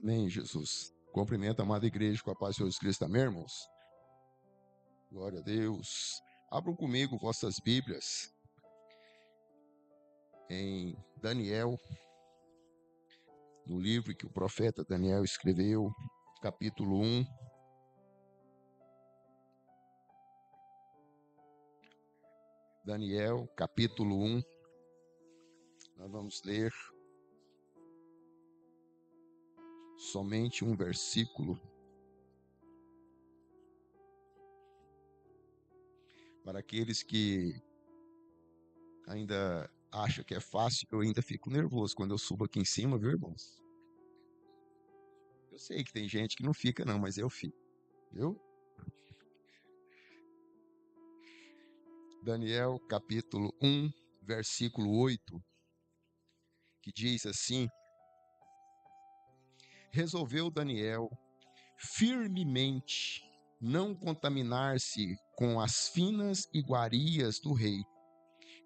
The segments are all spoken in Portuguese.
Amém, Jesus. Cumprimento a amada igreja com a paz de Jesus Cristo, amém, irmãos? Glória a Deus. Abram comigo vossas Bíblias em Daniel, no livro que o profeta Daniel escreveu, capítulo 1. Daniel, capítulo 1. Nós vamos ler somente um versículo. Para aqueles que ainda acham que é fácil, eu ainda fico nervoso quando eu subo aqui em cima, viu, irmãos? Eu sei que tem gente que não fica não, mas eu fico, viu? Daniel, capítulo 1, versículo 8, que diz assim: Resolveu Daniel firmemente não contaminar-se com as finas iguarias do rei,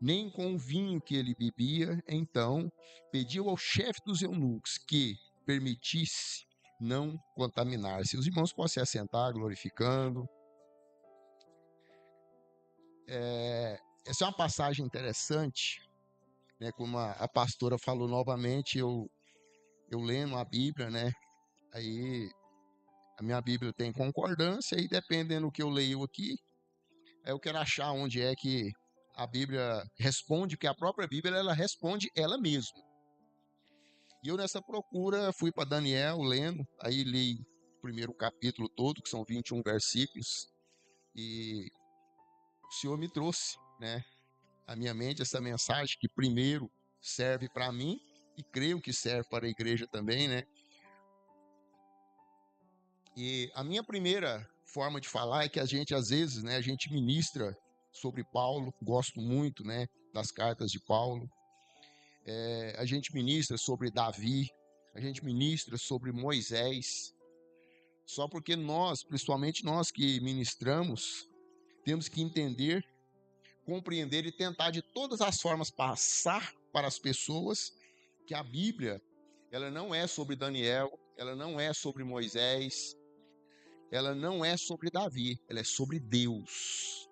nem com o vinho que ele bebia. Então pediu ao chefe dos eunucos que permitisse não contaminar-se. Os irmãos podem se assentar glorificando. Essa é uma passagem interessante, né? Como a pastora falou novamente, eu lendo a Bíblia, né? Aí a minha Bíblia tem concordância e dependendo do que eu leio aqui, eu quero achar onde é que a Bíblia responde, porque a própria Bíblia ela responde ela mesma. E eu nessa procura fui para Daniel lendo, aí li o primeiro capítulo todo, que são 21 versículos, e o Senhor me trouxe, né, à minha mente essa mensagem que primeiro serve para mim e creio que serve para a igreja também, né? E a minha primeira forma de falar é que a gente, às vezes, né, a gente ministra sobre Paulo, gosto muito, né, das cartas de Paulo, a gente ministra sobre Davi, a gente ministra sobre Moisés, só porque nós, principalmente nós que ministramos, temos que entender, compreender e tentar de todas as formas passar para as pessoas que a Bíblia, ela não é sobre Daniel, ela não é sobre Moisés, ela não é sobre Davi, ela é sobre Deus.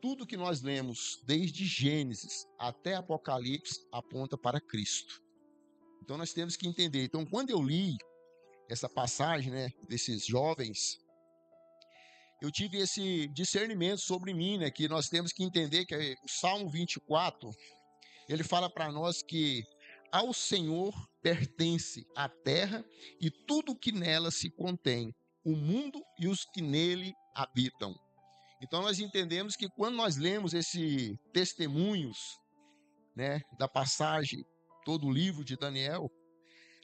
Tudo que nós lemos, desde Gênesis até Apocalipse, aponta para Cristo. Então nós temos que entender. Então, quando eu li essa passagem, né, desses jovens, eu tive esse discernimento sobre mim, né, que nós temos que entender que o Salmo 24, ele fala para nós que ao Senhor pertence a terra e tudo que nela se contém, o mundo e os que nele habitam. Então nós entendemos que quando nós lemos esses testemunhos, né, da passagem, todo o livro de Daniel,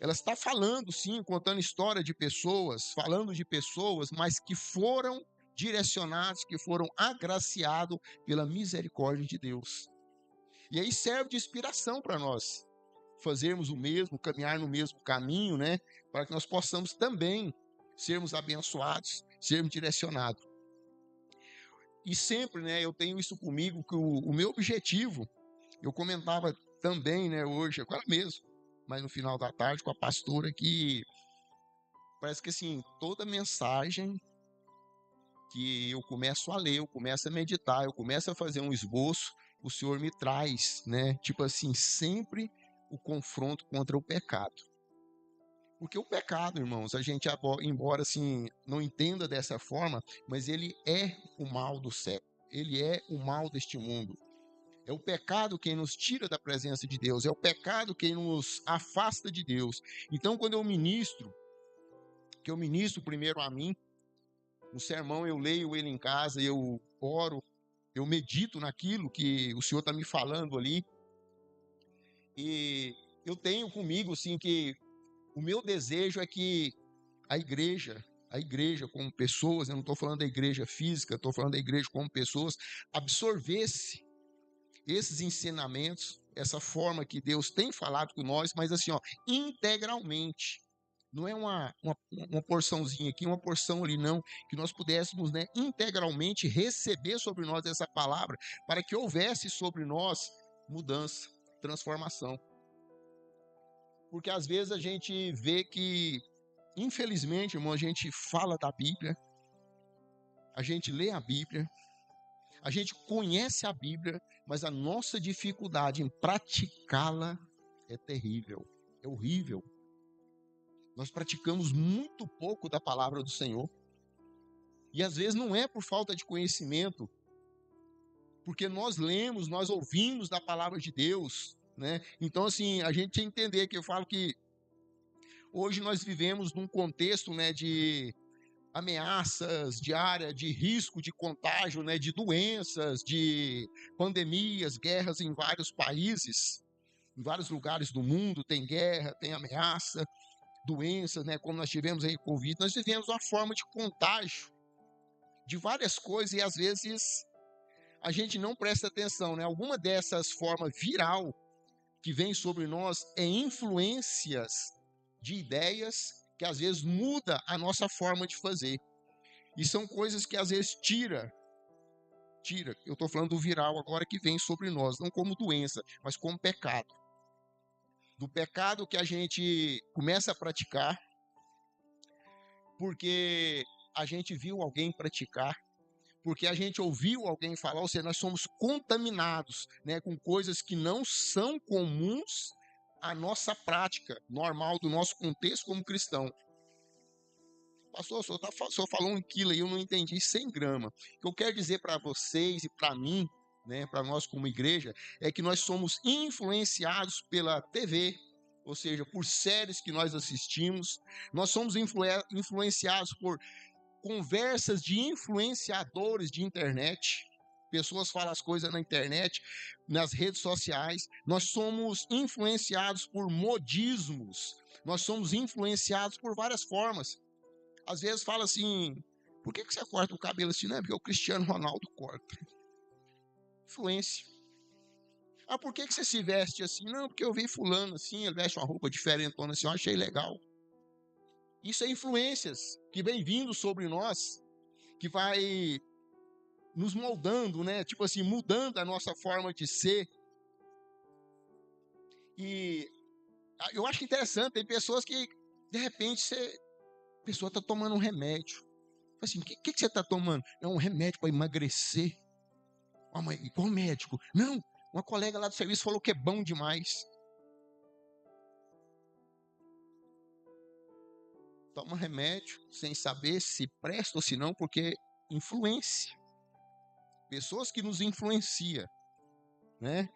ela está falando sim, contando história de pessoas, falando de pessoas, mas que foram direcionados, que foram agraciados pela misericórdia de Deus. E aí serve de inspiração para nós fazermos o mesmo, caminhar no mesmo caminho, né, para que nós possamos também sermos abençoados, sermos direcionados. E sempre, né, eu tenho isso comigo, que o meu objetivo, eu comentava também, né, hoje, agora mesmo, mas no final da tarde com a pastora, que parece que assim, toda mensagem que eu começo a ler, eu começo a meditar, eu começo a fazer um esboço, o Senhor me traz, né, tipo assim, sempre o confronto contra o pecado. Porque o pecado, irmãos, a gente, embora assim, não entenda dessa forma, mas ele é o mal do século. Ele é o mal deste mundo. É o pecado quem nos tira da presença de Deus. É o pecado quem nos afasta de Deus. Então, quando eu ministro, que eu ministro primeiro a mim, no sermão eu leio ele em casa, eu oro, eu medito naquilo que o Senhor está me falando ali. E eu tenho comigo, assim, que o meu desejo é que a igreja como pessoas, eu não estou falando da igreja física, estou falando da igreja como pessoas, absorvesse esses ensinamentos, essa forma que Deus tem falado com nós, mas assim, ó, integralmente. Não é uma porçãozinha aqui, uma porção ali, não. Que nós pudéssemos, né, integralmente receber sobre nós essa palavra, para que houvesse sobre nós mudança, transformação. Porque às vezes a gente vê que, infelizmente, irmão, a gente fala da Bíblia, a gente lê a Bíblia, a gente conhece a Bíblia, mas a nossa dificuldade em praticá-la é terrível, é horrível. Nós praticamos muito pouco da palavra do Senhor. E às vezes não é por falta de conhecimento, porque nós lemos, nós ouvimos da palavra de Deus, né? Então, assim, a gente tem que entender que eu falo que hoje nós vivemos num contexto, né, de ameaças diárias, de risco de contágio, né, de doenças, de pandemias, guerras em vários países, em vários lugares do mundo tem guerra, tem ameaça, doenças, né, como nós tivemos aí Covid. Nós vivemos uma forma de contágio de várias coisas e às vezes a gente não presta atenção, né? Alguma dessas formas viral que vem sobre nós é influências de ideias que às vezes muda a nossa forma de fazer. E são coisas que às vezes tira. Eu estou falando do viral agora que vem sobre nós, não como doença, mas como pecado. Do pecado que a gente começa a praticar, porque a gente viu alguém praticar, porque a gente ouviu alguém falar, ou seja, nós somos contaminados, né, com coisas que não são comuns à nossa prática normal, do nosso contexto como cristão. Pastor, o senhor falou 1 quilo aí, eu não entendi, 100 gramas. O que eu quero dizer para vocês e para mim, né, para nós como igreja, é que nós somos influenciados pela TV, ou seja, por séries que nós assistimos, nós somos influenciados por conversas de influenciadores de internet, pessoas falam as coisas na internet, nas redes sociais, nós somos influenciados por modismos, nós somos influenciados por várias formas. Às vezes fala assim, por que você corta o cabelo assim? Não é porque o Cristiano Ronaldo corta. Influência. Ah, por que você se veste assim? Não, porque eu vi fulano assim, ele veste uma roupa diferentona assim, eu achei legal. Isso é influências que vem vindo sobre nós, que vai nos moldando, né? Tipo assim, mudando a nossa forma de ser. E eu acho interessante, tem pessoas que, de repente, a pessoa está tomando um remédio. Assim, o que você está tomando? É um remédio para emagrecer. Ah, mas qual médico? Não, uma colega lá do serviço falou que é bom demais. Toma remédio sem saber se presta ou se não, porque influência. Pessoas que nos influenciam, né?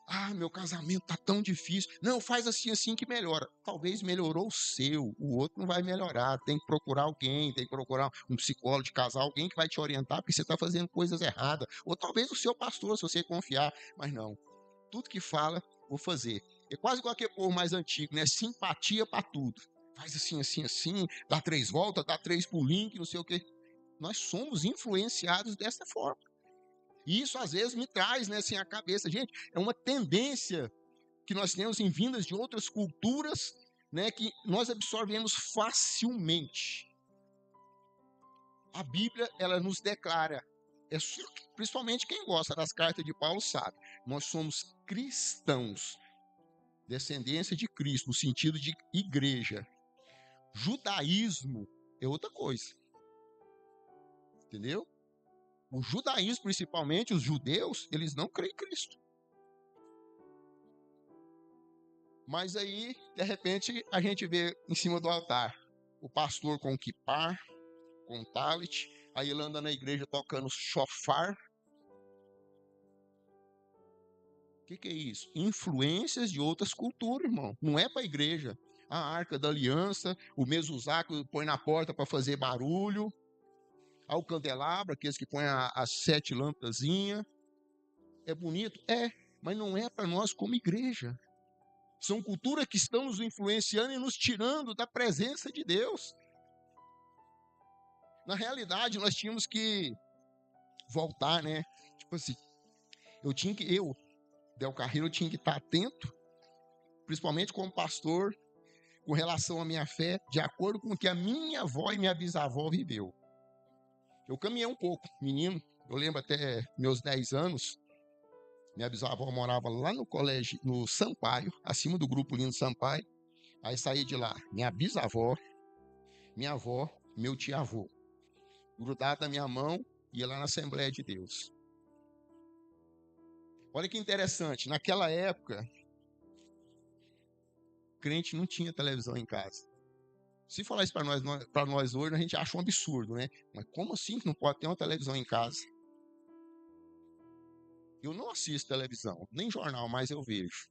Ah, meu casamento tá tão difícil. Não, faz assim que melhora. Talvez melhorou o seu, o outro não vai melhorar. Tem que procurar alguém, tem que procurar um psicólogo de casal, alguém que vai te orientar, porque você está fazendo coisas erradas. Ou talvez o seu pastor, se você confiar. Mas não, tudo que fala, vou fazer. É quase igual aquele povo mais antigo, né? Simpatia para tudo. Faz assim, dá 3 voltas, dá 3 pulinhos, não sei o quê. Nós somos influenciados dessa forma. E isso às vezes me traz, né, assim, a cabeça. Gente, é uma tendência que nós temos em vindas de outras culturas, né, que nós absorvemos facilmente. A Bíblia, ela nos declara, principalmente quem gosta das cartas de Paulo sabe, nós somos cristãos, descendência de Cristo, no sentido de igreja. Judaísmo é outra coisa. Entendeu? O judaísmo, principalmente, os judeus, eles não creem em Cristo. Mas aí, de repente, a gente vê em cima do altar o pastor com kippah, com talit, aí ele anda na igreja tocando shofar. O que é isso? Influências de outras culturas, irmão. Não é para a igreja. A Arca da Aliança, o mezuzá que põe na porta para fazer barulho, ao candelabro, aqueles que põem as 7 lâmpadazinhas. É bonito? É, mas não é para nós como igreja. São culturas que estão nos influenciando e nos tirando da presença de Deus. Na realidade, nós tínhamos que voltar, né? Tipo assim, Del Carreiro, eu tinha que estar atento, principalmente como pastor, com relação à minha fé, de acordo com o que a minha avó e minha bisavó viveu. Eu caminhei um pouco, menino, eu lembro até meus 10 anos, Minha bisavó morava lá no colégio, no Sampaio, acima do Grupo Lindo Sampaio. Aí saí de lá, minha bisavó, minha avó, meu tio-avô, grudado na minha mão, ia lá na Assembleia de Deus. Olha que interessante, naquela época, crente não tinha televisão em casa. Se falar isso para nós hoje, a gente acha um absurdo, né? Mas como assim que não pode ter uma televisão em casa? Eu não assisto televisão, nem jornal, mas eu vejo.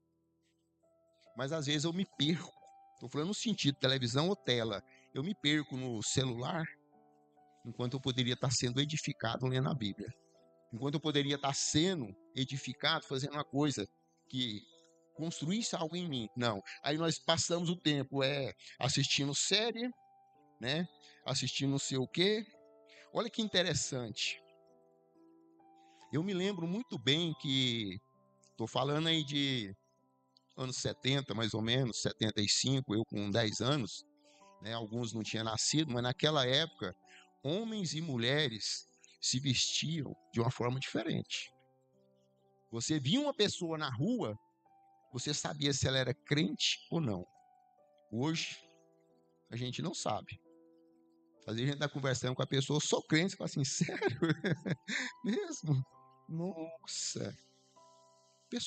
Mas às vezes eu me perco. Estou falando no sentido televisão ou tela. Eu me perco no celular, enquanto eu poderia estar sendo edificado lendo a Bíblia. Enquanto eu poderia estar sendo edificado fazendo uma coisa que construísse algo em mim. Não. Aí nós passamos o tempo assistindo série, né? Assistindo não sei o quê. Olha que interessante. Eu me lembro muito bem que estou falando aí de anos 70, mais ou menos, 75, eu com 10 anos, né? Alguns não tinham nascido, mas naquela época, homens e mulheres se vestiam de uma forma diferente. Você via uma pessoa na rua, você sabia se ela era crente ou não. Hoje, a gente não sabe. Às vezes a gente está conversando com a pessoa, eu sou crente, você fala assim, sério? Mesmo? Nossa.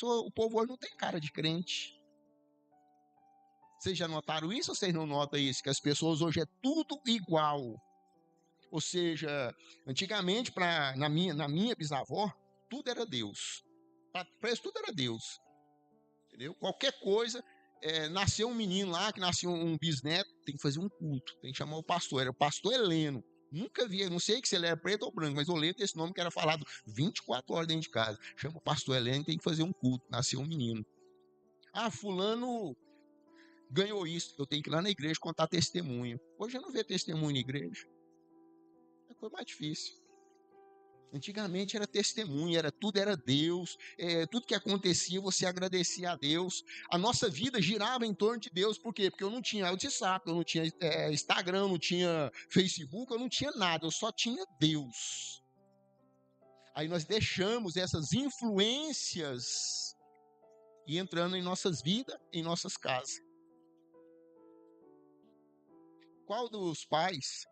O povo hoje não tem cara de crente. Vocês já notaram isso ou vocês não notam isso? Que as pessoas hoje é tudo igual. Ou seja, antigamente, na minha bisavó, tudo era Deus. Para eles, tudo era Deus. Entendeu? Qualquer coisa, nasceu um menino lá, que nasceu um bisneto, tem que fazer um culto, tem que chamar o pastor. Era o pastor Heleno. Nunca vi, não sei se ele era preto ou branco, mas eu lembro desse nome que era falado 24 horas dentro de casa. Chama o pastor Heleno, tem que fazer um culto. Nasceu um menino. Ah, fulano ganhou isso, eu tenho que ir lá na igreja contar testemunho. Hoje eu não vejo testemunho na igreja. É coisa mais difícil. Antigamente era testemunho, tudo era Deus, tudo que acontecia você agradecia a Deus. A nossa vida girava em torno de Deus, por quê? Porque eu não tinha WhatsApp, eu não tinha Instagram, eu não tinha Facebook, eu não tinha nada, eu só tinha Deus. Aí nós deixamos essas influências e entrando em nossas vidas, em nossas casas. Qual dos pais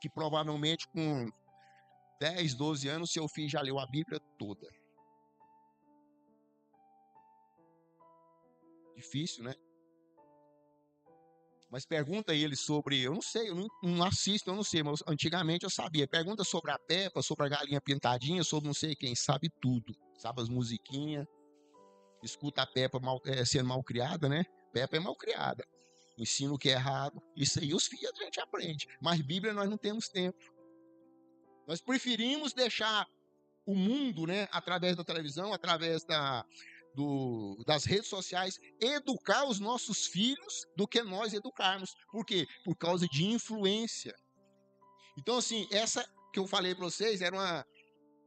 que provavelmente com 10, 12 anos, seu filho já leu a Bíblia toda? Difícil, né? Mas pergunta ele sobre, eu não sei, eu não assisto, eu não sei, mas antigamente eu sabia. Pergunta sobre a Peppa, sobre a galinha pintadinha, sobre não sei quem, sabe tudo. Sabe as musiquinhas, escuta a Peppa sendo mal criada, né? Peppa é mal criada. Ensina o que é errado. Isso aí os filhos a gente aprende. Mas Bíblia nós não temos tempo. Nós preferimos deixar o mundo, né, através da televisão, através das redes sociais, educar os nossos filhos do que nós educarmos. Por quê? Por causa de influência. Então, assim, essa que eu falei para vocês era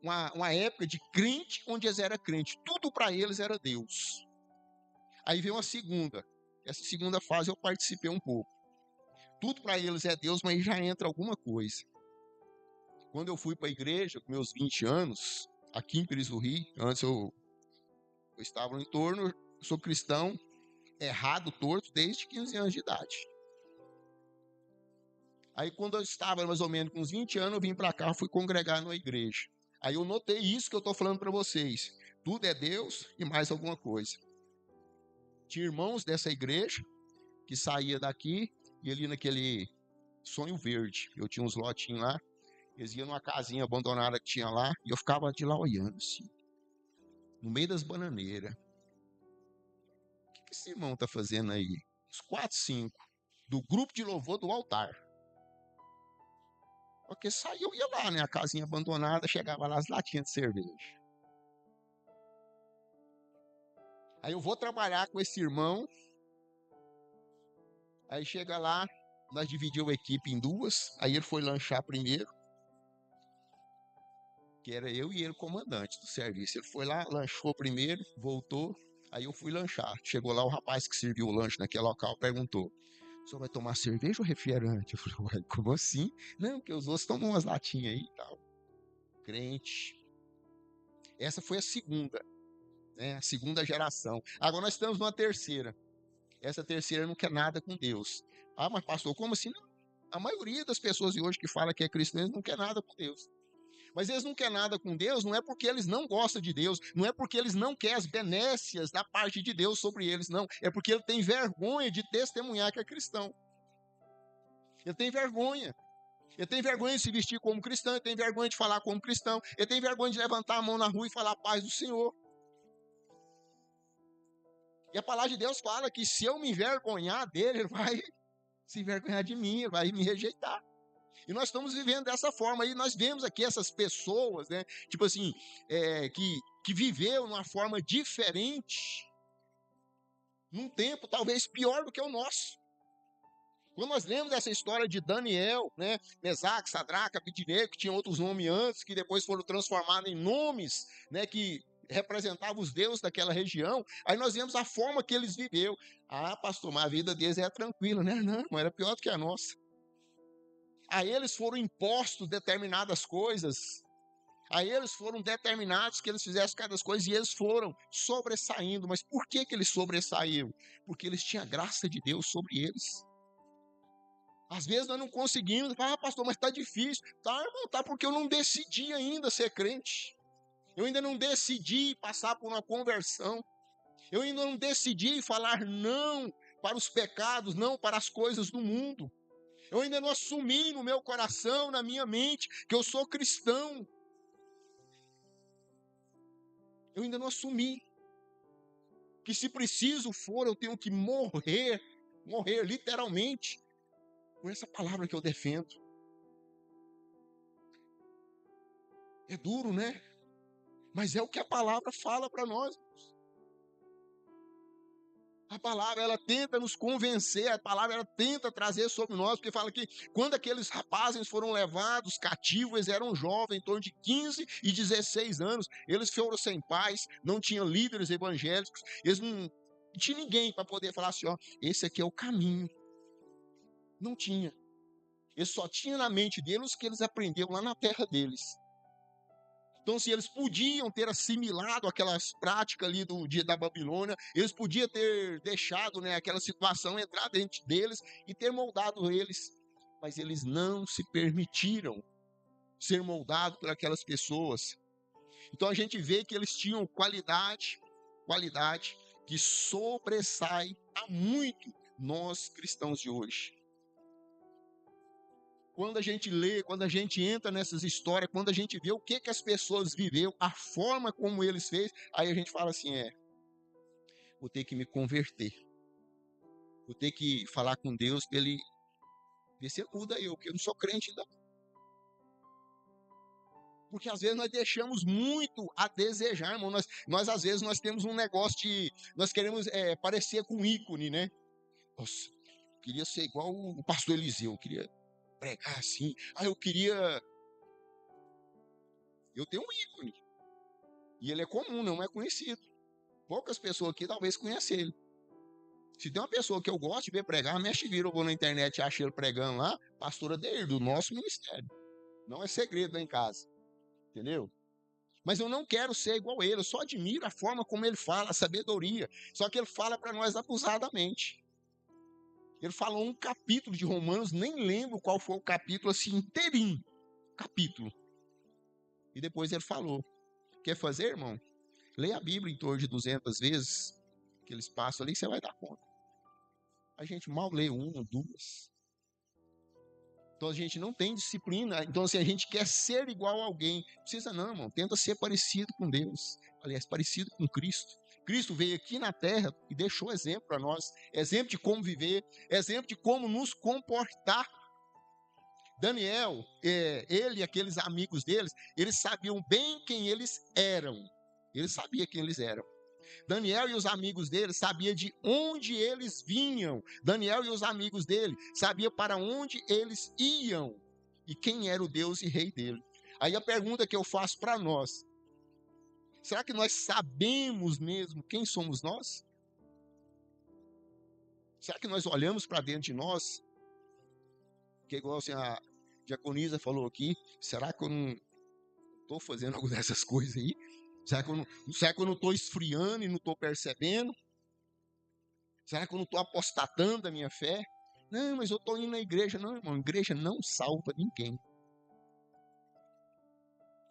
uma época de crente, onde eles eram crentes. Tudo para eles era Deus. Aí veio uma segunda. Essa segunda fase eu participei um pouco. Tudo para eles é Deus, mas já entra alguma coisa. Quando eu fui para a igreja, com meus 20 anos, aqui em Pires do Rio, antes eu estava no entorno, eu sou cristão, errado, torto, desde 15 anos de idade. Aí quando eu estava mais ou menos com uns 20 anos, eu vim para cá, fui congregar numa igreja. Aí eu notei isso que eu estou falando para vocês. Tudo é Deus e mais alguma coisa. Tinha irmãos dessa igreja que saía daqui e ali naquele Sonho Verde. Eu tinha uns lotinhos lá, eles iam numa casinha abandonada que tinha lá e eu ficava de lá olhando assim, no meio das bananeiras. O que esse irmão tá fazendo aí? Uns 4, 5 do grupo de louvor do altar. Porque saiu, ia lá, né? A casinha abandonada, chegava lá as latinhas de cerveja. Aí eu vou trabalhar com esse irmão. Aí chega lá, nós dividimos a equipe em duas. Aí ele foi lanchar primeiro, que era eu e ele comandante do serviço. Ele foi lá, lanchou primeiro, voltou. Aí eu fui lanchar. Chegou lá o rapaz que serviu o lanche naquele local, perguntou: o senhor vai tomar cerveja ou refrigerante? Eu falei: uai, como assim? Não, porque os outros tomam umas latinhas aí e tal. Crente. Essa foi a segunda. né? A segunda geração. Agora nós estamos numa terceira. Essa terceira não quer nada com Deus. Ah, mas pastor, como assim? Não. A maioria das pessoas de hoje que fala que é cristão, eles não quer nada com Deus. Mas eles não querem nada com Deus, não é porque eles não gostam de Deus, não é porque eles não querem as benécias da parte de Deus sobre eles, não. É porque ele tem vergonha de testemunhar que é cristão. Ele tem vergonha. Ele tem vergonha de se vestir como cristão, ele tem vergonha de falar como cristão, ele tem vergonha de levantar a mão na rua e falar a paz do Senhor. E a palavra de Deus fala que se eu me envergonhar dele, ele vai se envergonhar de mim, ele vai me rejeitar. E nós estamos vivendo dessa forma. E nós vemos aqui essas pessoas, né? Tipo assim, que viveu de uma forma diferente, num tempo talvez pior do que o nosso. Quando nós lemos essa história de Daniel, né? Mesaque, Sadraque, Abednego, que tinham outros nomes antes, que depois foram transformados em nomes, né? Que representavam os deuses daquela região. Aí nós vemos a forma que eles viveram. Ah, pastor, mas a vida deles era tranquila, né? Não, era pior do que a nossa. A eles foram impostos determinadas coisas. A eles foram determinados que eles fizessem cada coisa e eles foram sobressaindo. Mas por que eles sobressaíram? Porque eles tinham a graça de Deus sobre eles. Às vezes nós não conseguimos. Ah, pastor, mas está difícil. Tá, irmão, tá porque eu não decidi ainda ser crente. Eu ainda não decidi passar por uma conversão. Eu ainda não decidi falar não para os pecados, não para as coisas do mundo. Eu ainda não assumi no meu coração, na minha mente, que eu sou cristão. Eu ainda não assumi. Que se preciso for, eu tenho que morrer literalmente, por essa palavra que eu defendo. É duro, né? Mas é o que a palavra fala para nós. A palavra, ela tenta nos convencer, a palavra, ela tenta trazer sobre nós, porque fala que quando aqueles rapazes foram levados cativos, eles eram jovens, em torno de 15 e 16 anos, eles foram sem pais, não tinham líderes evangélicos, eles não tinha ninguém para poder falar assim, ó, esse aqui é o caminho. Não tinha. Eles só tinham na mente deles o que eles aprenderam lá na terra deles. Então, se eles podiam ter assimilado aquelas práticas ali do dia da Babilônia, eles podiam ter deixado, né, aquela situação entrar dentro deles e ter moldado eles. Mas eles não se permitiram ser moldados por aquelas pessoas. Então, a gente vê que eles tinham qualidade que sobressai a muito nós cristãos de hoje. Quando a gente lê, quando a gente entra nessas histórias, quando a gente vê o que as pessoas viveram, a forma como eles fez, aí a gente fala assim, vou ter que me converter. Vou ter que falar com Deus para ele ver se ele muda eu, porque eu não sou crente ainda. Porque às vezes nós deixamos muito a desejar, irmão. Nós às vezes nós temos um negócio de, nós queremos parecer com um ícone, né? Nossa, eu queria ser igual o pastor Eliseu, eu queria pregar assim. Eu tenho um ícone. E ele é comum, não é conhecido. Poucas pessoas aqui talvez conheçam ele. Se tem uma pessoa que eu gosto de ver pregar, mexe vira, eu vou na internet e acho ele pregando lá, pastora dele, do nosso ministério. Não é segredo lá em casa. Entendeu? Mas eu não quero ser igual a ele, eu só admiro a forma como ele fala, a sabedoria. Só que ele fala para nós abusadamente. Ele falou um capítulo de Romanos, nem lembro qual foi o capítulo, assim, inteirinho. Capítulo. E depois ele falou, quer fazer, irmão? Leia a Bíblia em torno de 200 vezes, aqueles passos ali, você vai dar conta. A gente mal lê uma, duas. Então a gente não tem disciplina. Então, se a gente quer ser igual a alguém, precisa não, irmão. Tenta ser parecido com Deus. Aliás, parecido com Cristo. Cristo veio aqui na terra e deixou exemplo para nós. Exemplo de como viver, exemplo de como nos comportar. Daniel, ele e aqueles amigos deles, eles sabiam bem quem eles eram. Ele sabia quem eles eram. Daniel e os amigos dele sabiam de onde eles vinham. Daniel e os amigos dele sabiam para onde eles iam e quem era o Deus e rei dele. Aí a pergunta que eu faço para nós, será que nós sabemos mesmo quem somos nós? Será que nós olhamos para dentro de nós? Que igual assim, a diaconisa falou aqui, será que eu não estou fazendo alguma dessas coisas aí? Será que eu não estou esfriando e não estou percebendo? Será que eu não estou apostatando da minha fé? Não, mas eu estou indo na igreja. Não, irmão, a igreja não salva ninguém.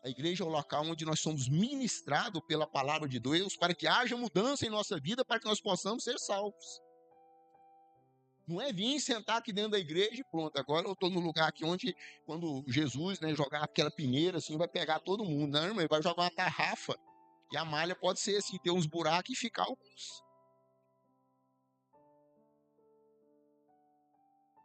A igreja é o local onde nós somos ministrados pela palavra de Deus para que haja mudança em nossa vida, para que nós possamos ser salvos. Não é vir sentar aqui dentro da igreja e pronto, agora eu estou no lugar aqui onde, quando Jesus, né, jogar aquela peneira, assim, vai pegar todo mundo. Não, irmão, ele vai jogar uma tarrafa. E a malha pode ser assim, ter uns buracos e ficar alguns.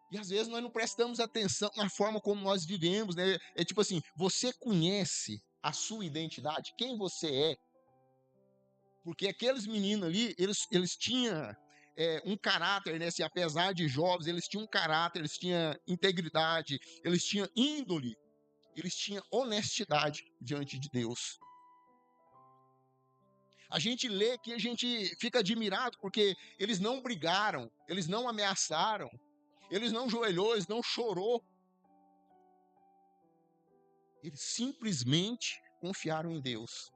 E às vezes nós não prestamos atenção na forma como nós vivemos, né? É tipo assim, você conhece a sua identidade, quem você é. Porque aqueles meninos ali, eles tinham um caráter, né? Assim, apesar de jovens, eles tinham um caráter, eles tinham integridade, eles tinham índole, eles tinham honestidade diante de Deus. A gente lê que a gente fica admirado porque eles não brigaram, eles não ameaçaram, eles não joelhou, eles não chorou. Eles simplesmente confiaram em Deus.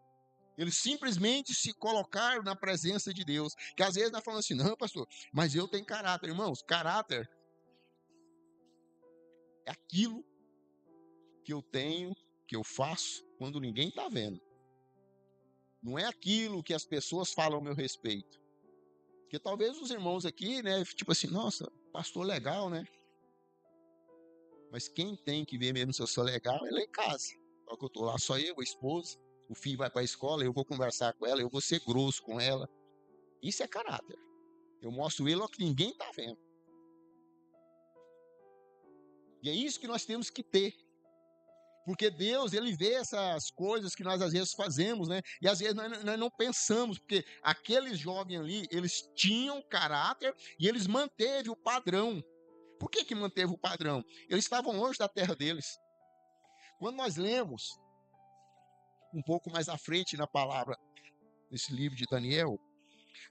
Eles simplesmente se colocaram na presença de Deus. Que às vezes nós falamos assim, não, pastor, mas eu tenho caráter. Irmãos, caráter é aquilo que eu tenho, que eu faço, quando ninguém está vendo. Não é aquilo que as pessoas falam ao meu respeito. Porque talvez os irmãos aqui, né, tipo assim, nossa, pastor legal, né? Mas quem tem que ver mesmo se eu sou legal é lá em casa. Só que eu estou lá, só eu, a esposa, o filho vai para a escola, eu vou conversar com ela, eu vou ser grosso com ela. Isso é caráter. Eu mostro ele, ó, que ninguém está vendo. E é isso que nós temos que ter. Porque Deus, ele vê essas coisas que nós às vezes fazemos, né? E às vezes nós não pensamos, porque aqueles jovens ali, eles tinham caráter e eles manteve o padrão. Por que manteve o padrão? Eles estavam longe da terra deles. Quando nós lemos um pouco mais à frente na palavra, nesse livro de Daniel,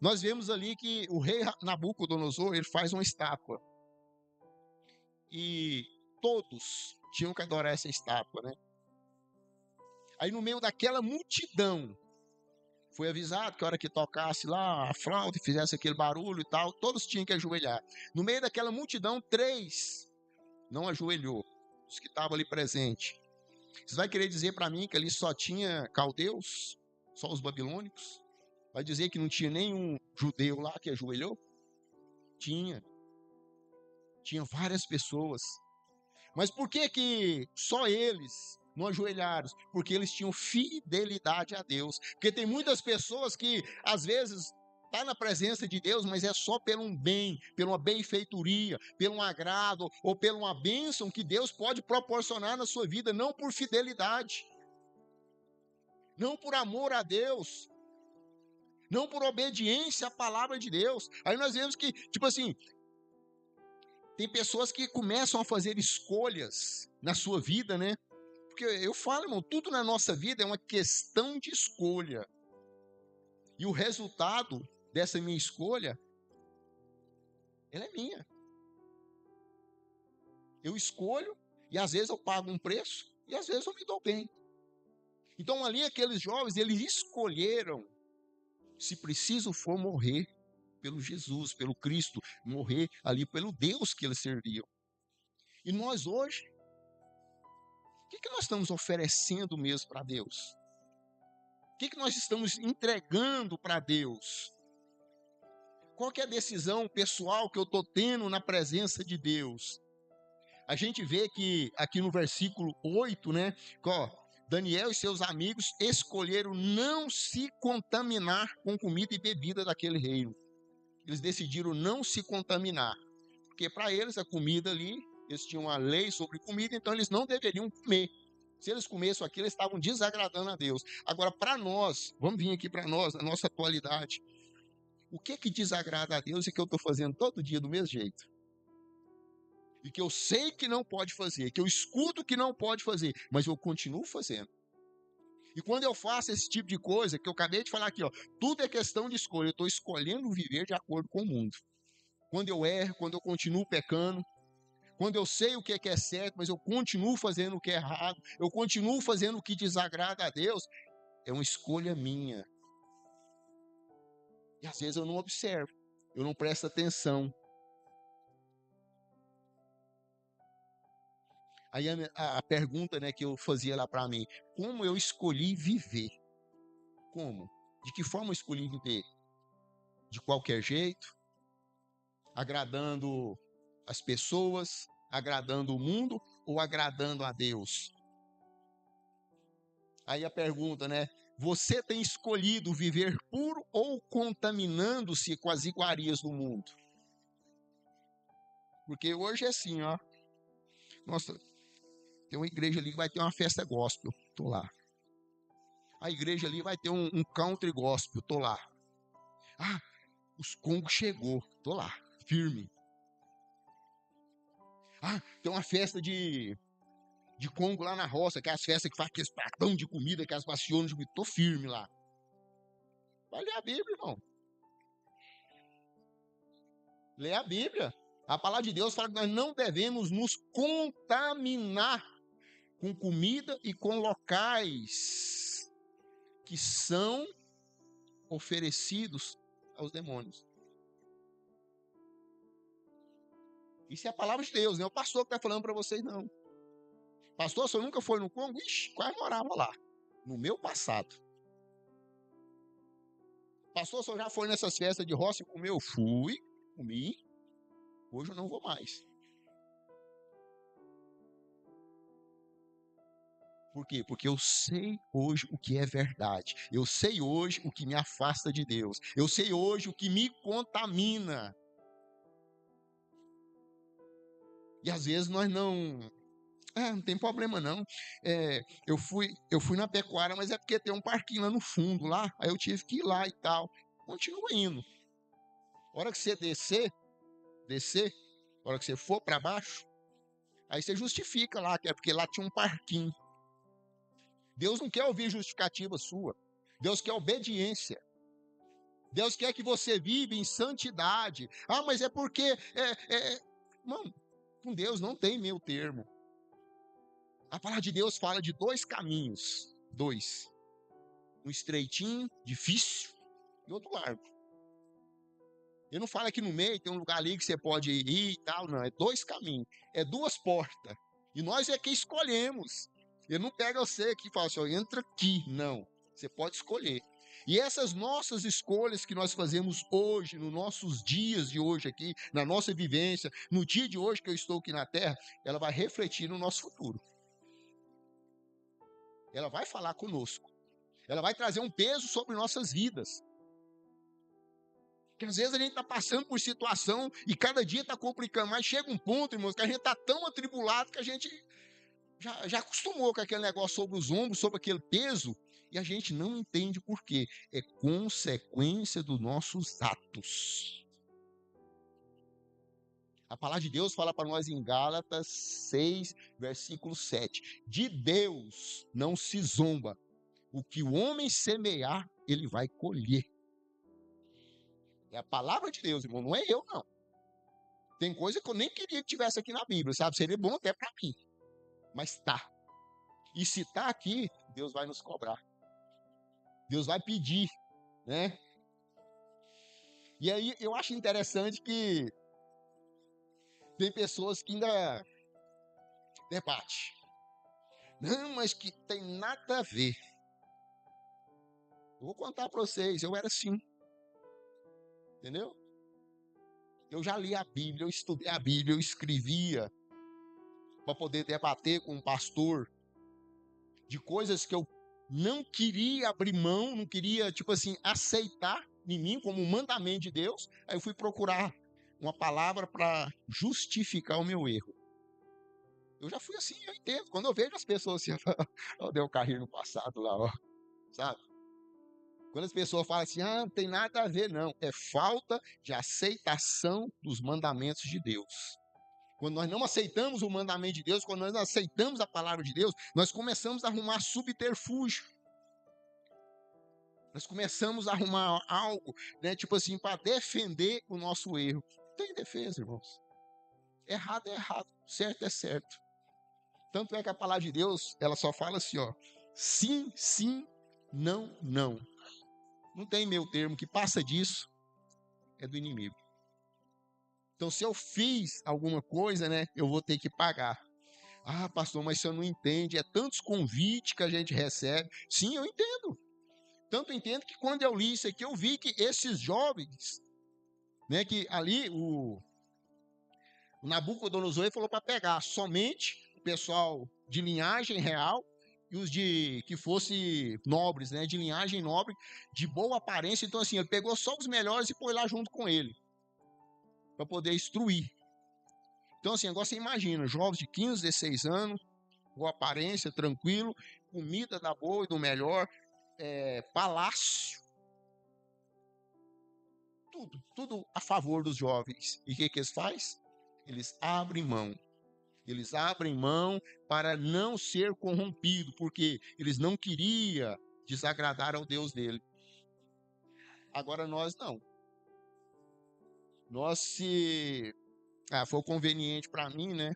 nós vemos ali que o rei Nabucodonosor, ele faz uma estátua. E todos tinham que adorar essa estátua, né? Aí no meio daquela multidão, foi avisado que a hora que tocasse lá a flauta e fizesse aquele barulho e tal, todos tinham que ajoelhar. No meio daquela multidão, 3 não ajoelhou, os que estavam ali presentes. Você vai querer dizer para mim que ali só tinha caldeus? Só os babilônicos? Vai dizer que não tinha nenhum judeu lá que ajoelhou? Tinha. Tinha várias pessoas. Mas por que só eles não ajoelharam? Porque eles tinham fidelidade a Deus. Porque tem muitas pessoas que, às vezes, está na presença de Deus, mas é só pelo um bem, pela uma benfeitoria, pelo um agrado ou pela uma bênção que Deus pode proporcionar na sua vida, não por fidelidade, não por amor a Deus, não por obediência à palavra de Deus. Aí nós vemos que, tipo assim, tem pessoas que começam a fazer escolhas na sua vida, né? Porque eu falo, irmão, tudo na nossa vida é uma questão de escolha. E o resultado dessa minha escolha, ela é minha. Eu escolho e às vezes eu pago um preço e às vezes eu me dou bem. Então ali aqueles jovens, eles escolheram, se preciso for, morrer pelo Jesus, pelo Cristo, morrer ali pelo Deus que eles serviam. E nós hoje, o que nós estamos oferecendo mesmo para Deus? O que nós estamos entregando para Deus? Qual que é a decisão pessoal que eu estou tendo na presença de Deus? A gente vê que aqui no versículo 8, né? Ó, Daniel e seus amigos escolheram não se contaminar com comida e bebida daquele reino. Eles decidiram não se contaminar. Porque para eles a comida ali, eles tinham uma lei sobre comida, então eles não deveriam comer. Se eles comessem aquilo, eles estavam desagradando a Deus. Agora, para nós, vamos vir aqui para nós, na nossa atualidade. O que desagrada a Deus e que eu estou fazendo todo dia do mesmo jeito? E que eu sei que não pode fazer, que eu escuto que não pode fazer, mas eu continuo fazendo. E quando eu faço esse tipo de coisa, que eu acabei de falar aqui, ó, tudo é questão de escolha. Eu estou escolhendo viver de acordo com o mundo. Quando eu erro, quando eu continuo pecando, quando eu sei o que é certo, mas eu continuo fazendo o que é errado, eu continuo fazendo o que desagrada a Deus, é uma escolha minha. E às vezes eu não observo, eu não presto atenção. Aí a pergunta, né, que eu fazia lá para mim, como eu escolhi viver? Como? De que forma eu escolhi viver? De qualquer jeito? Agradando as pessoas? Agradando o mundo? Ou agradando a Deus? Aí a pergunta, né? Você tem escolhido viver puro ou contaminando-se com as iguarias do mundo? Porque hoje é assim, ó. Nossa, tem uma igreja ali que vai ter uma festa gospel. Tô lá. A igreja ali vai ter um country gospel. Tô lá. Ah, os congos chegou. Tô lá, firme. Ah, tem uma festa de Congo lá na roça, que é as festas que faz aqueles pratão de comida, que as passiones de comida. Tô firme lá. Vai ler a Bíblia, irmão. Lê a Bíblia. A palavra de Deus fala que nós não devemos nos contaminar com comida e com locais que são oferecidos aos demônios. Isso é a palavra de Deus, não é o pastor que está falando para vocês, não. Pastor, se eu nunca foi no Congo, ixi, quase morava lá. No meu passado. Pastor, se eu já foi nessas festas de roça e comeu? Eu fui, comi. Hoje eu não vou mais. Por quê? Porque eu sei hoje o que é verdade. Eu sei hoje o que me afasta de Deus. Eu sei hoje o que me contamina. E às vezes nós não tem problema não. Eu fui na pecuária, mas é porque tem um parquinho lá no fundo, lá. Aí eu tive que ir lá e tal. Continua indo. A hora que você descer, a hora que você for para baixo, aí você justifica lá, que é porque lá tinha um parquinho. Deus não quer ouvir justificativa sua. Deus quer obediência. Deus quer que você viva em santidade. Ah, mas é porque... Mano, com Deus não tem meio termo. A palavra de Deus fala de dois caminhos. Dois. Um estreitinho, difícil, e outro largo. Ele não fala que no meio tem um lugar ali que você pode ir e tal, não. É dois caminhos. É duas portas. E nós é que escolhemos. Ele não pega você aqui e fala assim, ó, entra aqui. Não. Você pode escolher. E essas nossas escolhas que nós fazemos hoje, nos nossos dias de hoje aqui, na nossa vivência, no dia de hoje que eu estou aqui na Terra, ela vai refletir no nosso futuro. Ela vai falar conosco. Ela vai trazer um peso sobre nossas vidas. Porque às vezes a gente está passando por situação e cada dia está complicando, mas chega um ponto, irmãos, que a gente está tão atribulado que a gente já acostumou com aquele negócio sobre os ombros, sobre aquele peso, e a gente não entende por quê. É consequência dos nossos atos. A palavra de Deus fala para nós em Gálatas 6, versículo 7. De Deus não se zomba. O que o homem semear, ele vai colher. É a palavra de Deus, irmão, não é eu, não. Tem coisa que eu nem queria que tivesse aqui na Bíblia, sabe? Seria bom até para mim. Mas tá. E se tá aqui, Deus vai nos cobrar. Deus vai pedir, né? E aí eu acho interessante que tem pessoas que ainda debatem. Não, mas que tem nada a ver. Eu vou contar para vocês, eu era assim. Entendeu? Eu já li a Bíblia, eu estudei a Bíblia, eu escrevia para poder debater com um pastor de coisas que eu não queria abrir mão, não queria, tipo assim, aceitar em mim como um mandamento de Deus. Aí eu fui procurar uma palavra para justificar o meu erro. Eu já fui assim, eu entendo. Quando eu vejo as pessoas assim, eu dei um carrinho no passado lá, ó, sabe? Quando as pessoas falam assim, não tem nada a ver, não. É falta de aceitação dos mandamentos de Deus. Quando nós não aceitamos o mandamento de Deus, quando nós não aceitamos a palavra de Deus, nós começamos a arrumar subterfúgio. Nós começamos a arrumar algo, né, tipo assim, para defender o nosso erro. Não tem defesa, irmãos. Errado é errado, certo é certo. Tanto é que a palavra de Deus, ela só fala assim, ó, sim, sim, Não, não. Não tem meio termo, que passa disso é do inimigo. Então, se eu fiz alguma coisa, né, eu vou ter que pagar. Ah, pastor, mas o senhor não entende, é tantos convites que a gente recebe. Sim, eu entendo. Tanto entendo que quando eu li isso aqui, eu vi que esses jovens, né, que ali o Nabucodonosor falou para pegar somente o pessoal de linhagem real e os de que fosse nobres, né, de linhagem nobre, de boa aparência. Então assim, ele pegou só os melhores e pôs lá junto com ele, para poder instruir. Então assim, agora você imagina, jovens de 15, 16 anos, boa aparência, tranquilo, comida da boa e do melhor, palácio, tudo a favor dos jovens. E o que eles fazem? Eles abrem mão. Eles abrem mão para não ser corrompido, porque eles não queriam desagradar ao Deus dele. Agora nós não. Nós se for conveniente para mim, né?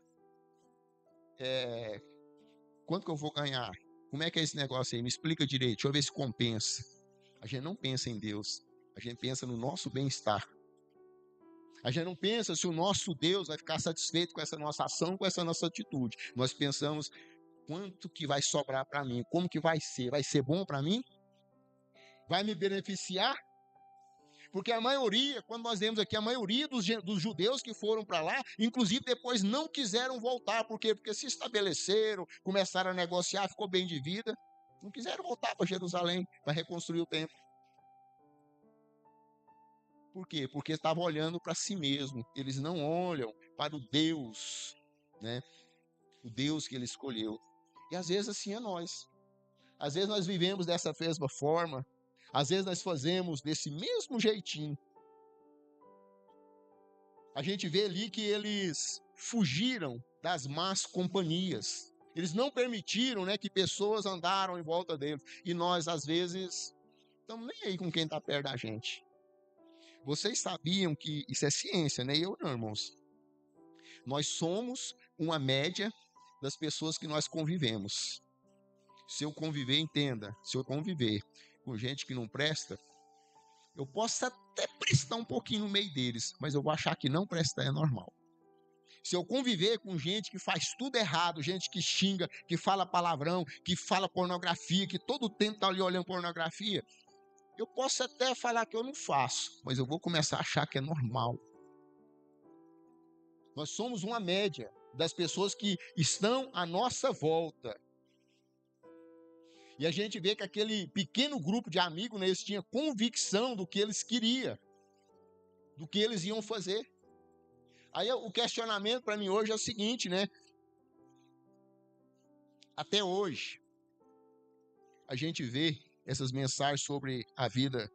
Quanto que eu vou ganhar? Como é que é esse negócio aí? Me explica direito, deixa eu ver se compensa. A gente não pensa em Deus, a gente pensa no nosso bem-estar. A gente não pensa se o nosso Deus vai ficar satisfeito com essa nossa ação, com essa nossa atitude. Nós pensamos quanto que vai sobrar para mim, como que vai ser? Vai ser bom para mim? Vai me beneficiar? Porque a maioria, quando nós vemos aqui, a maioria dos judeus que foram para lá, inclusive depois não quiseram voltar. Por quê? Porque se estabeleceram, começaram a negociar, ficou bem de vida. Não quiseram voltar para Jerusalém para reconstruir o templo. Por quê? Porque estavam olhando para si mesmo. Eles não olham para o Deus, né? O Deus que ele escolheu. E às vezes assim é nós. Às vezes nós vivemos dessa mesma forma. Às vezes nós fazemos desse mesmo jeitinho. A gente vê ali que eles fugiram das más companhias. Eles não permitiram, né, que pessoas andaram em volta deles. E nós, às vezes, estamos nem aí com quem está perto da gente. Vocês sabiam que isso é ciência, né? Eu não, irmãos. Nós somos uma média das pessoas que nós convivemos. Se eu conviver, entenda, se eu conviver com gente que não presta, eu posso até prestar um pouquinho no meio deles, mas eu vou achar que não prestar é normal. Se eu conviver com gente que faz tudo errado, gente que xinga, que fala palavrão, que fala pornografia, que todo o tempo está ali olhando pornografia, eu posso até falar que eu não faço, mas eu vou começar a achar que é normal. Nós somos uma média das pessoas que estão à nossa volta. E a gente vê que aquele pequeno grupo de amigos, né, eles tinham convicção do que eles queriam, do que eles iam fazer. Aí o questionamento para mim hoje é o seguinte, né? Até hoje, a gente vê essas mensagens sobre a vida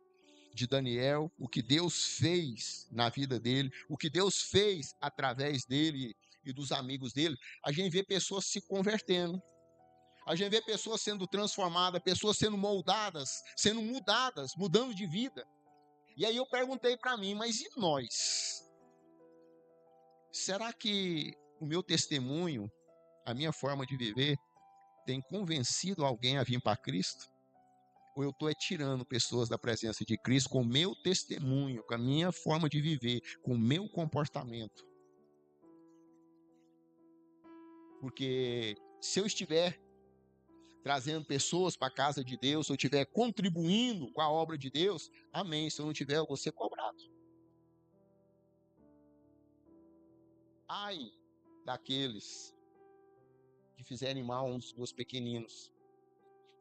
de Daniel, o que Deus fez na vida dele, o que Deus fez através dele e dos amigos dele. A gente vê pessoas se convertendo. A gente vê pessoas sendo transformadas, pessoas sendo moldadas, sendo mudadas, mudando de vida. E aí eu perguntei para mim, mas e nós? Será que o meu testemunho, a minha forma de viver, tem convencido alguém a vir para Cristo? Ou eu estou tirando pessoas da presença de Cristo com o meu testemunho, com a minha forma de viver, com o meu comportamento? Porque se eu estiver trazendo pessoas para a casa de Deus, se eu estiver contribuindo com a obra de Deus, amém. Se eu não tiver, eu vou ser cobrado. Ai daqueles que fizerem mal a um dos meus pequeninos.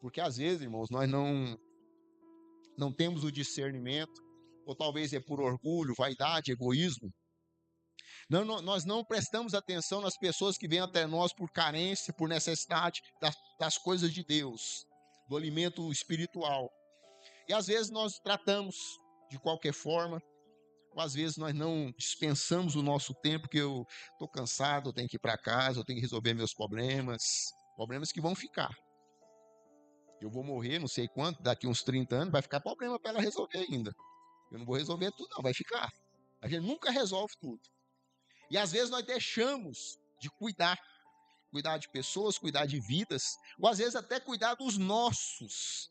Porque às vezes, irmãos, nós não temos o discernimento, ou talvez é por orgulho, vaidade, egoísmo. Nós não prestamos atenção nas pessoas que vêm até nós por carência, por necessidade das coisas de Deus, do alimento espiritual. E às vezes nós tratamos de qualquer forma, ou às vezes nós não dispensamos o nosso tempo, que eu estou cansado, eu tenho que ir para casa, eu tenho que resolver meus problemas que vão ficar. Eu vou morrer, não sei quanto, daqui uns 30 anos, vai ficar problema para ela resolver ainda. Eu não vou resolver tudo, não, vai ficar. A gente nunca resolve tudo. E às vezes nós deixamos de cuidar de pessoas, cuidar de vidas, ou às vezes até cuidar dos nossos.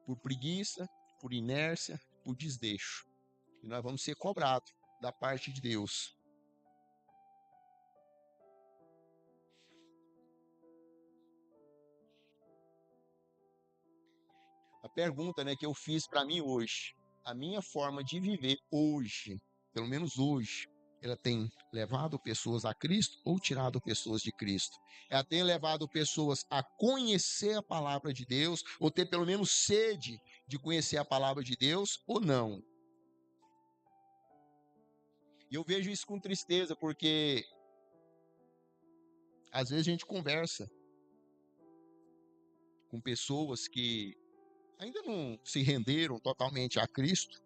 por preguiça, por inércia, por desleixo. E nós vamos ser cobrados da parte de Deus. A pergunta, né, que eu fiz para mim hoje, a minha forma de viver hoje, pelo menos hoje, ela tem levado pessoas a Cristo ou tirado pessoas de Cristo? Ela tem levado pessoas a conhecer a palavra de Deus, ou ter pelo menos sede de conhecer a palavra de Deus, ou não? E eu vejo isso com tristeza, porque às vezes a gente conversa com pessoas que ainda não se renderam totalmente a Cristo,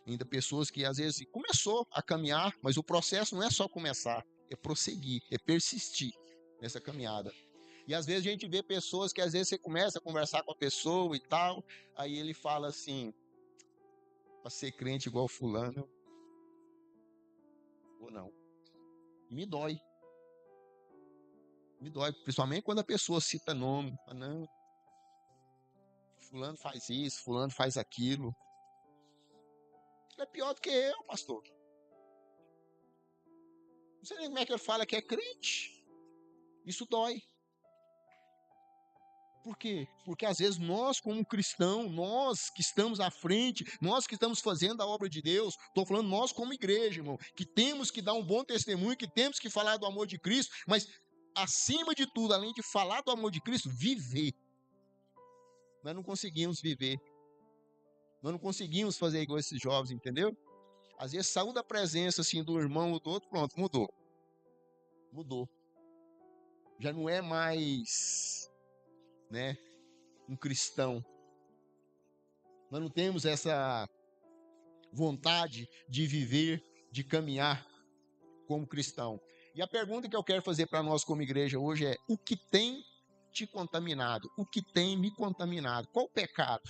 ainda pessoas que às vezes começou a caminhar, mas o processo não é só começar, é prosseguir, é persistir nessa caminhada. E às vezes a gente vê pessoas que às vezes você começa a conversar com a pessoa e tal, aí ele fala assim, para ser crente igual fulano, ou não. Me dói. Me dói, principalmente quando a pessoa cita nome. Não, fulano faz isso, fulano faz aquilo. Ele é pior do que eu, pastor. Não sei nem como é que ele fala que é crente. Isso dói. Por quê? Porque às vezes nós, como cristãos, nós que estamos à frente, nós que estamos fazendo a obra de Deus, estou falando nós como igreja, irmão, que temos que dar um bom testemunho, que temos que falar do amor de Cristo, mas acima de tudo, além de falar do amor de Cristo, viver. Nós não conseguimos viver. Nós não conseguimos fazer igual esses jovens, entendeu? Às vezes saiu da presença assim do irmão ou do outro, pronto, mudou. Mudou. Já não é mais, né, um cristão. Nós não temos essa vontade de viver, de caminhar como cristão. E a pergunta que eu quero fazer para nós como igreja hoje é: o que tem te contaminado? O que tem me contaminado? Qual o pecado?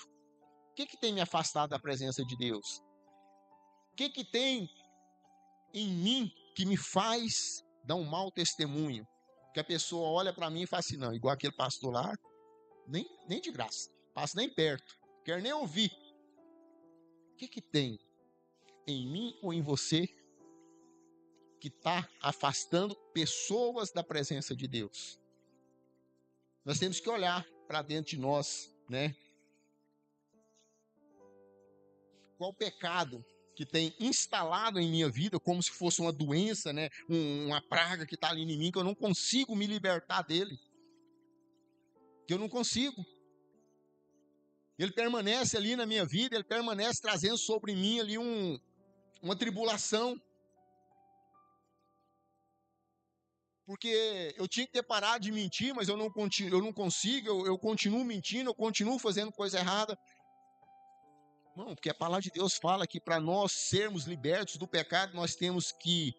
O que tem me afastado da presença de Deus? O que tem em mim que me faz dar um mau testemunho? Que a pessoa olha para mim e fala assim, não, igual aquele pastor lá, nem de graça, passa nem perto, quer nem ouvir. O que tem em mim ou em você que está afastando pessoas da presença de Deus? Nós temos que olhar para dentro de nós, né? Qual pecado que tem instalado em minha vida como se fosse uma doença, né? Uma praga que está ali em mim, que eu não consigo me libertar dele. Que eu não consigo. Ele permanece ali na minha vida, ele permanece trazendo sobre mim ali uma tribulação. Porque eu tinha que ter parado de mentir, mas eu não consigo, eu continuo mentindo, eu continuo fazendo coisa errada. Não, porque a palavra de Deus fala que para nós sermos libertos do pecado, nós temos que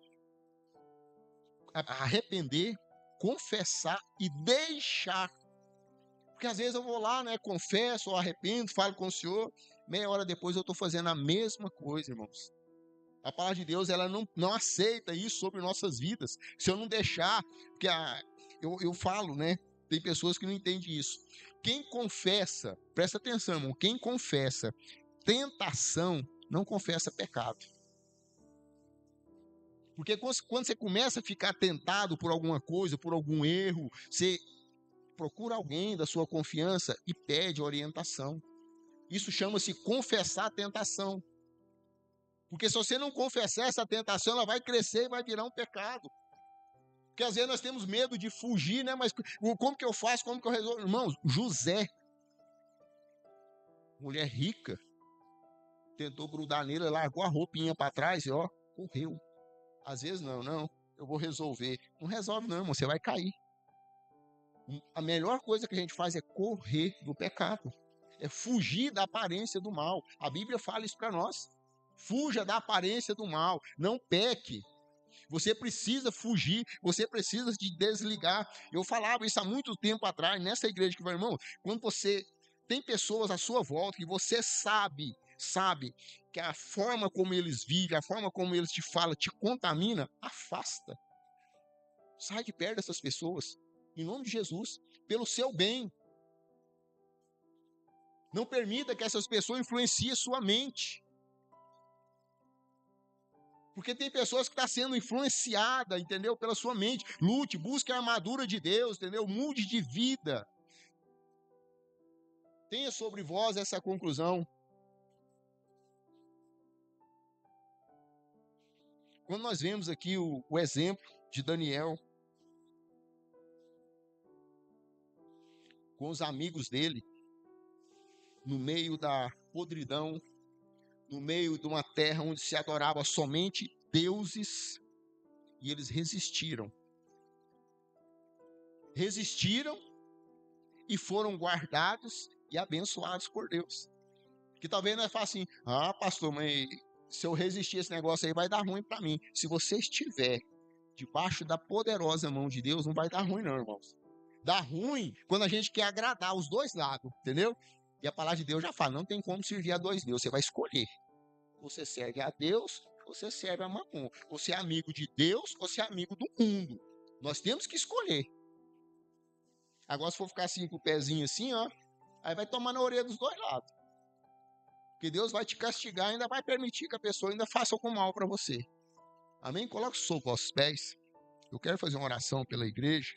arrepender, confessar e deixar. Porque às vezes eu vou lá, né, confesso, ou arrependo, falo com o Senhor, meia hora depois eu estou fazendo a mesma coisa, irmãos. A palavra de Deus, ela não aceita isso sobre nossas vidas. Se eu não deixar, porque eu falo, né, tem pessoas que não entendem isso. Quem confessa, presta atenção, irmão, quem confessa tentação, não confessa pecado. Porque quando você começa a ficar tentado por alguma coisa, por algum erro, você procura alguém da sua confiança e pede orientação. Isso chama-se confessar a tentação. Porque se você não confessar essa tentação, ela vai crescer e vai virar um pecado. Porque às vezes nós temos medo de fugir, né? Mas como que eu faço? Como que eu resolvo? Irmãos, José, mulher rica, tentou grudar nele, largou a roupinha para trás e ó, correu. Às vezes não, eu vou resolver. Não resolve não, irmão, você vai cair. A melhor coisa que a gente faz é correr do pecado. É fugir da aparência do mal. A Bíblia fala isso para nós. Fuja da aparência do mal. Não peque. Você precisa fugir. Você precisa de desligar. Eu falava isso há muito tempo atrás, nessa igreja que vai, irmão. Quando você tem pessoas à sua volta que você sabe que a forma como eles vivem, a forma como eles te falam, te contamina, afasta. Sai de perto dessas pessoas. Em nome de Jesus. Pelo seu bem. Não permita que essas pessoas influenciem sua mente. Porque tem pessoas que estão sendo influenciadas, entendeu? Pela sua mente. Lute, busque a armadura de Deus, entendeu? Mude de vida. Tenha sobre vós essa conclusão. Quando nós vemos aqui o exemplo de Daniel, com os amigos dele, no meio da podridão, no meio de uma terra onde se adorava somente deuses, e eles resistiram. Resistiram e foram guardados e abençoados por Deus. Que talvez nós faça assim, pastor, mas se eu resistir a esse negócio aí vai dar ruim para mim. Se você estiver debaixo da poderosa mão de Deus, não vai dar ruim não, irmãos. Dá ruim quando a gente quer agradar os dois lados, entendeu? E a palavra de Deus já fala, não tem como servir a dois deuses, você vai escolher. Você serve a Deus, você serve a Mamon. Você é amigo de Deus, você é amigo do mundo. Nós temos que escolher. Agora se for ficar assim com o pezinho assim, aí vai tomar na orelha dos dois lados. Porque Deus vai te castigar e ainda vai permitir que a pessoa ainda faça com mal para você. Amém? Coloque o soco aos pés. Eu quero fazer uma oração pela igreja.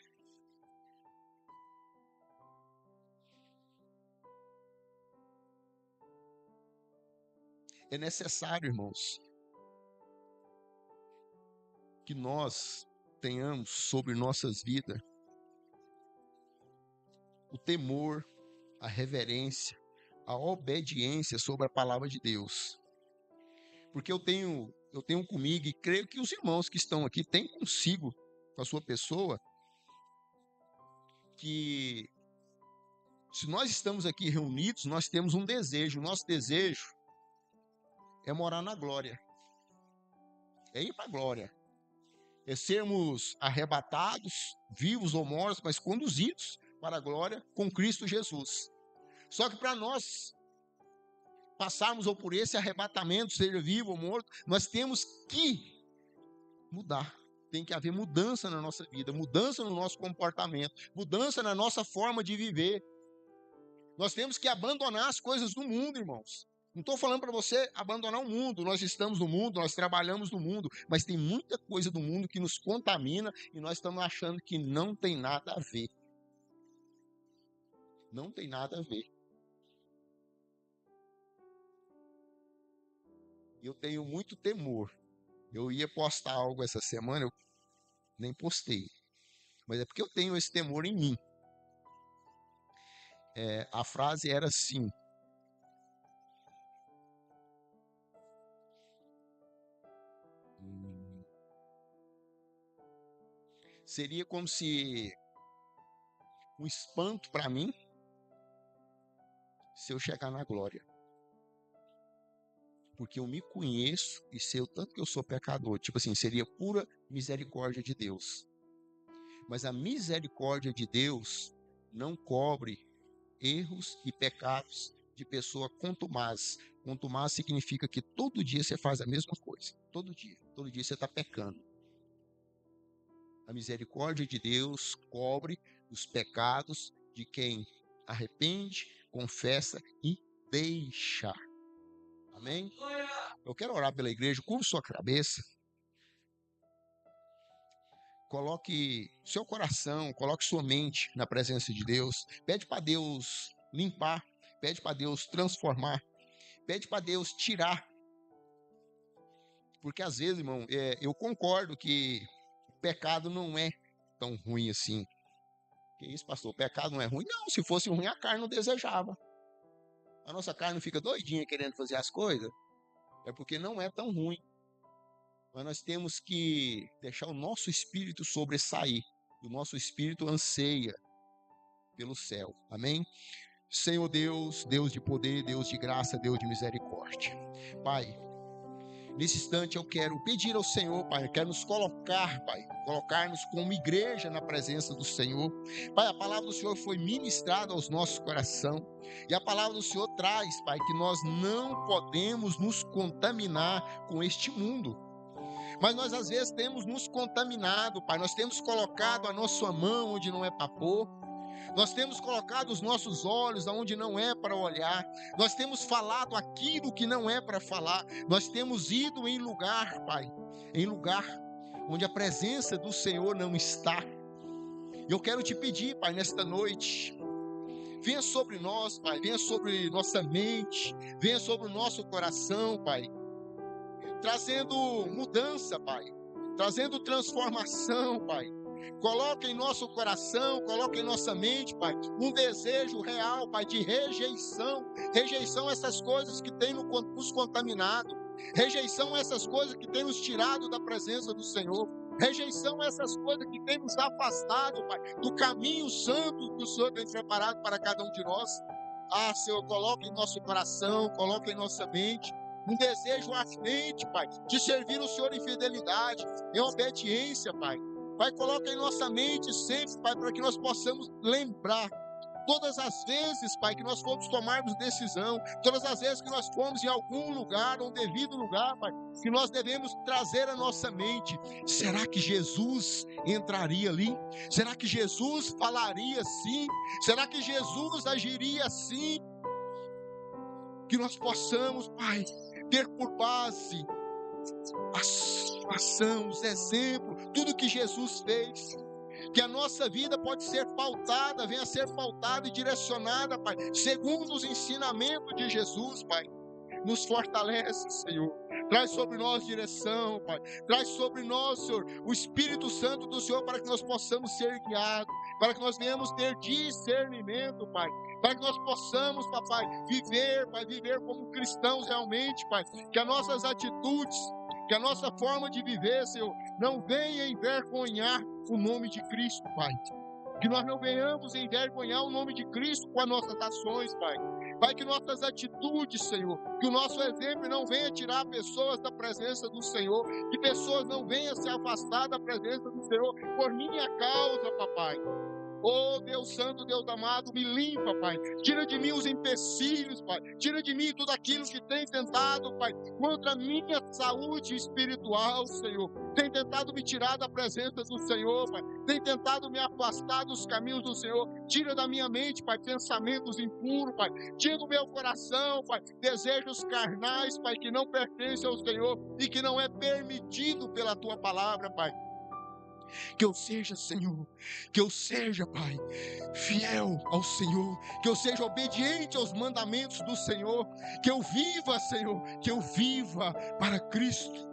É necessário, irmãos, que nós tenhamos sobre nossas vidas o temor, a reverência, a obediência sobre a palavra de Deus. Porque eu tenho comigo, e creio que os irmãos que estão aqui têm consigo, com a sua pessoa, que se nós estamos aqui reunidos, nós temos um desejo. O nosso desejo é morar na glória. É ir para a glória. É sermos arrebatados, vivos ou mortos, mas conduzidos para a glória com Cristo Jesus. Só que para nós passarmos ou por esse arrebatamento, seja vivo ou morto, nós temos que mudar. Tem que haver mudança na nossa vida, mudança no nosso comportamento, mudança na nossa forma de viver. Nós temos que abandonar as coisas do mundo, irmãos. Não estou falando para você abandonar o mundo. Nós estamos no mundo, nós trabalhamos no mundo, mas tem muita coisa do mundo que nos contamina e nós estamos achando que não tem nada a ver. Não tem nada a ver. Eu tenho muito temor. Eu ia postar algo essa semana, eu nem postei. Mas é porque eu tenho esse temor em mim. A frase era assim: seria como se um espanto para mim se eu chegar na glória. Porque eu me conheço e sei o tanto que eu sou pecador. Tipo assim, seria pura misericórdia de Deus. Mas a misericórdia de Deus não cobre erros e pecados de pessoa contumaz. Contumaz significa que todo dia você faz a mesma coisa. Todo dia você está pecando. A misericórdia de Deus cobre os pecados de quem arrepende, confessa e deixa. Amém? Eu quero orar pela igreja. Curva sua cabeça. Coloque seu coração, coloque sua mente na presença de Deus. Pede para Deus limpar. Pede para Deus transformar. Pede para Deus tirar. Porque às vezes, irmão, eu concordo que o pecado não é tão ruim assim. Que isso, pastor? O pecado não é ruim? Não, se fosse ruim, a carne não desejava. A nossa carne não fica doidinha querendo fazer as coisas. É porque não é tão ruim. Mas nós temos que deixar o nosso espírito sobressair. O nosso espírito anseia pelo céu. Amém? Senhor Deus, Deus de poder, Deus de graça, Deus de misericórdia. Pai, nesse instante eu quero pedir ao Senhor, Pai, eu quero nos colocar, Pai, colocar-nos como igreja na presença do Senhor. Pai, a palavra do Senhor foi ministrada aos nossos corações. E a palavra do Senhor traz, Pai, que nós não podemos nos contaminar com este mundo. Mas nós às vezes temos nos contaminado, Pai. Nós temos colocado a nossa mão onde não é para pôr. Nós temos colocado os nossos olhos aonde não é para olhar. Nós temos falado aquilo que não é para falar. Nós temos ido em lugar, Pai, em lugar onde a presença do Senhor não está. Eu quero te pedir, Pai, nesta noite, venha sobre nós, Pai, venha sobre nossa mente, venha sobre o nosso coração, Pai, trazendo mudança, Pai, trazendo transformação, Pai. Coloque em nosso coração, coloque em nossa mente, Pai, um desejo real, Pai, de rejeição. Rejeição a essas coisas que têm nos contaminado. Rejeição a essas coisas que têm nos tirado da presença do Senhor. Rejeição a essas coisas que têm nos afastado, Pai, do caminho santo que o Senhor tem preparado para cada um de nós. Ah, Senhor, coloque em nosso coração, coloque em nossa mente um desejo ardente, Pai, de servir o Senhor em fidelidade, em obediência, Pai. Pai, coloca em nossa mente sempre, Pai, para que nós possamos lembrar todas as vezes, Pai, que nós fomos tomarmos decisão, todas as vezes que nós fomos em algum lugar, um devido lugar, Pai, que nós devemos trazer à nossa mente: será que Jesus entraria ali? Será que Jesus falaria assim? Será que Jesus agiria assim? Que nós possamos, Pai, ter por base a ação, os exemplos, tudo que Jesus fez. Que a nossa vida pode ser pautada, venha a ser pautada e direcionada, Pai, segundo os ensinamentos de Jesus, Pai. Nos fortalece, Senhor. Traz sobre nós direção, Pai. Traz sobre nós, Senhor, o Espírito Santo do Senhor, para que nós possamos ser guiados, para que nós venhamos ter discernimento, Pai. Para que nós possamos, Papai, viver, Pai, viver como cristãos realmente, Pai. Que as nossas atitudes, que a nossa forma de viver, Senhor, não venha envergonhar o nome de Cristo, Pai. Que nós não venhamos envergonhar o nome de Cristo com as nossas ações, Pai. Pai, que nossas atitudes, Senhor, que o nosso exemplo não venha tirar pessoas da presença do Senhor, que pessoas não venham se afastar da presença do Senhor por minha causa, Papai. Oh, Deus Santo, Deus amado, me limpa, Pai. Tira de mim os empecilhos, Pai. Tira de mim tudo aquilo que tem tentado, Pai, contra a minha saúde espiritual, Senhor. Tem tentado me tirar da presença do Senhor, Pai. Tem tentado me afastar dos caminhos do Senhor. Tira da minha mente, Pai, pensamentos impuros, Pai. Tira do meu coração, Pai, desejos carnais, Pai, que não pertencem ao Senhor e que não é permitido pela Tua palavra, Pai. Que eu seja, Senhor, que eu seja, Pai, fiel ao Senhor, que eu seja obediente aos mandamentos do Senhor, que eu viva, Senhor, que eu viva para Cristo.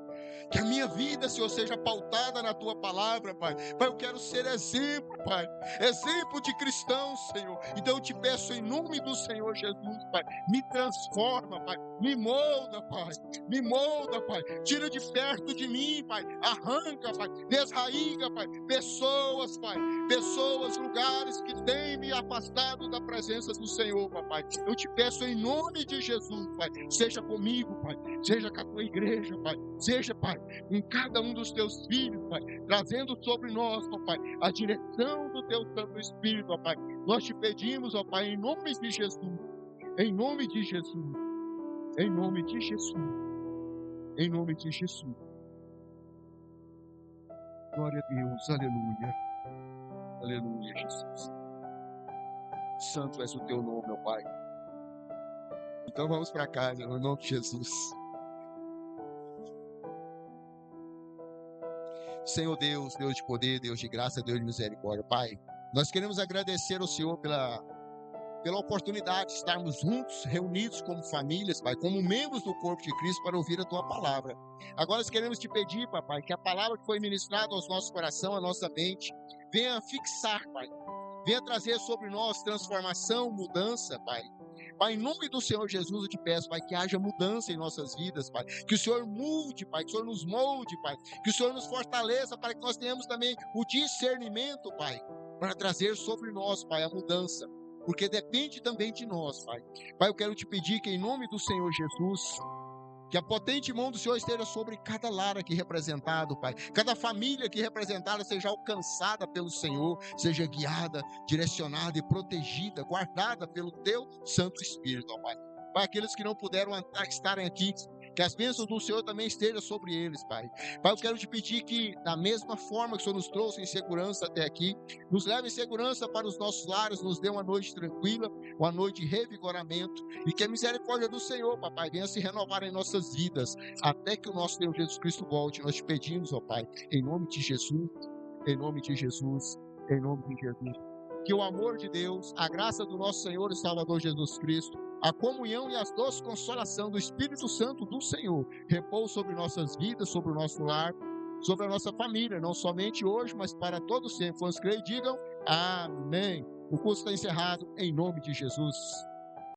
Que a minha vida, Senhor, seja pautada na Tua palavra, Pai. Pai, eu quero ser exemplo, Pai. Exemplo de cristão, Senhor. Então eu te peço em nome do Senhor Jesus, Pai. Me transforma, Pai. Me molda, Pai. Me molda, Pai. Tira de perto de mim, Pai. Arranca, Pai. Desraiga, Pai. Pessoas, Pai. Pessoas, lugares que têm me afastado da presença do Senhor, Pai. Eu te peço em nome de Jesus, Pai. Seja comigo, Pai. Seja com a Tua igreja, Pai. Seja, Pai, em cada um dos Teus filhos, Pai, trazendo sobre nós, ó Pai, a direção do Teu Santo Espírito, ó Pai. Nós te pedimos, ó Pai, em nome de Jesus, em nome de Jesus, em nome de Jesus, em nome de Jesus. Glória a Deus, aleluia, aleluia, Jesus. Santo és o Teu nome, meu Pai. Então vamos para casa, em nome de Jesus. Senhor Deus, Deus de poder, Deus de graça, Deus de misericórdia, Pai, nós queremos agradecer ao Senhor pela oportunidade de estarmos juntos, reunidos como famílias, Pai, como membros do corpo de Cristo para ouvir a Tua palavra. Agora nós queremos te pedir, Papai, que a palavra que foi ministrada aos nossos corações, à nossa mente, venha fixar, Pai, venha trazer sobre nós transformação, mudança, Pai. Pai, em nome do Senhor Jesus, eu te peço, Pai, que haja mudança em nossas vidas, Pai. Que o Senhor mude, Pai, que o Senhor nos molde, Pai. Que o Senhor nos fortaleça para que nós tenhamos também o discernimento, Pai, para trazer sobre nós, Pai, a mudança. Porque depende também de nós, Pai. Pai, eu quero te pedir que em nome do Senhor Jesus, que a potente mão do Senhor esteja sobre cada lar aqui representado, Pai. Cada família aqui representada seja alcançada pelo Senhor, seja guiada, direcionada e protegida, guardada pelo Teu Santo Espírito, ó Pai. Pai, aqueles que não puderam estarem aqui, Que as bênçãos do Senhor também estejam sobre eles, Pai. Pai, eu quero te pedir que, da mesma forma que o Senhor nos trouxe em segurança até aqui, nos leve em segurança para os nossos lares, nos dê uma noite tranquila, uma noite de revigoramento, e que a misericórdia do Senhor, papai, venha se renovar em nossas vidas, até que o nosso Deus Jesus Cristo volte. Nós te pedimos, ó Pai, em nome de Jesus, em nome de Jesus, em nome de Jesus. Que o amor de Deus, a graça do nosso Senhor e Salvador Jesus Cristo, a comunhão e as doces consolação do Espírito Santo do Senhor repouse sobre nossas vidas, sobre o nosso lar, sobre a nossa família, não somente hoje, mas para todos sempre. Quantos creem, digam amém. O curso está encerrado em nome de Jesus.